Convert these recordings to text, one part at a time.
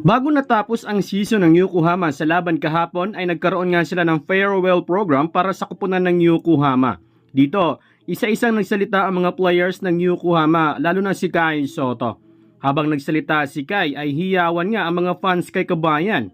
Bago natapos ang season ng Yokohama sa laban kahapon ay nagkaroon nga sila ng farewell program para sa kupunan ng Yokohama. Dito, isa-isang nagsalita ang mga players ng Yokohama lalo na si Kai Sotto. Habang nagsalita si Kai ay hiyawan nga ang mga fans kay Kabayan.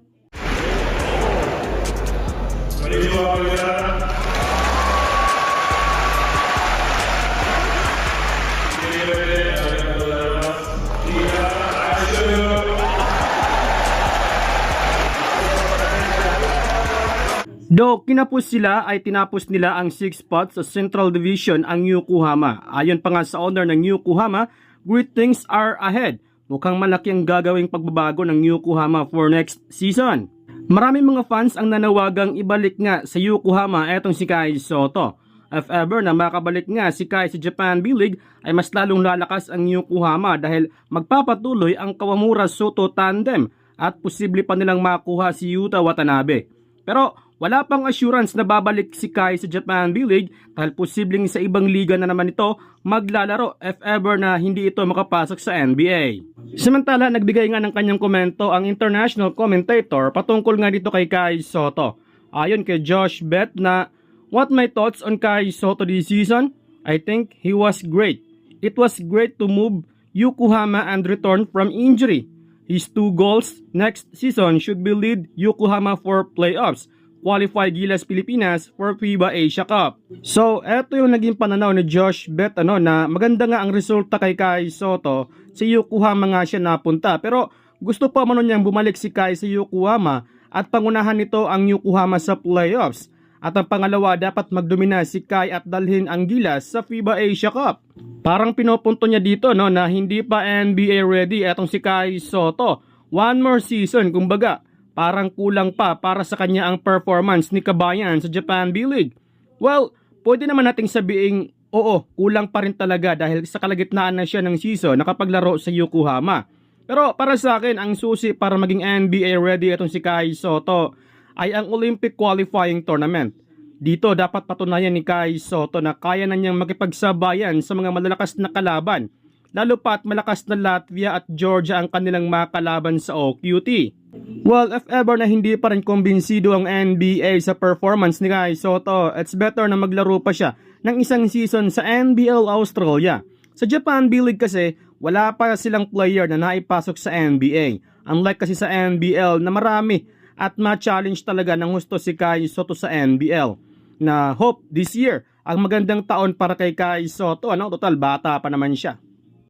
Do kinapos sila ay tinapos nila ang 6 spots sa Central Division ang Yokohama. Ayon pa nga sa owner ng Yokohama, great things are ahead. Mukhang malaki ang gagawing pagbabago ng Yokohama for next season. Maraming mga fans ang nanawagang ibalik nga sa Yokohama etong si Kai Sotto. If ever na makabalik nga si Kai sa Japan B-League ay mas lalong lalakas ang Yokohama dahil magpapatuloy ang Kawamura-Sotto tandem at posible pa nilang makuha si Yuta Watanabe. Pero wala pang assurance na babalik si Kai sa Japan B-League dahil posibleng sa ibang liga na naman ito maglalaro if ever na hindi ito makapasok sa NBA. Samantala, nagbigay nga ng kanyang komento ang international commentator patungkol nga dito kay Kai Sotto. Ayon kay Josh Bett na, "What my thoughts on Kai Sotto this season? I think he was great. It was great to move Yokohama and return from injury. His 2 goals next season should be lead Yokohama for playoffs. Qualify Gilas Pilipinas for FIBA Asia Cup." So, eto yung naging pananaw ni Josh Bett na maganda nga ang resulta kay Kai Sotto. Sa Yokohama nga siya napunta. Pero gusto pa man niyang bumalik si Kai sa Yokohama at pangunahan nito ang Yokohama sa playoffs. At ang pangalawa, dapat magdomina si Kai at dalhin ang Gilas sa FIBA Asia Cup. Parang pinopunto niya dito na hindi pa NBA ready etong si Kai Sotto. 1 more season, kumbaga. Parang kulang pa para sa kanya ang performance ni Kabayan sa Japan B-League. Well, pwede naman nating sabiing, oo, kulang pa rin talaga dahil sa kalagitnaan na siya ng season nakapaglaro sa Yokohama. Pero para sa akin, ang susi para maging NBA ready itong si Kai Sotto ay ang Olympic qualifying tournament. Dito dapat patunayan ni Kai Sotto na kaya na niyang makipagsabayan sa mga malalakas na kalaban. Lalo pa at malakas na Latvia at Georgia ang kanilang makalaban sa OQT. Well, if ever na hindi pa rin kumbinsido ang NBA sa performance ni Kai Sotto, it's better na maglaro pa siya ng isang season sa NBL Australia. Sa Japan B-League kasi, wala pa silang player na naipasok sa NBA. Unlike kasi sa NBL na marami at ma-challenge talaga ng gusto si Kai Sotto sa NBL. Na hope this year ang magandang taon para kay Kai Sotto. Total bata pa naman siya.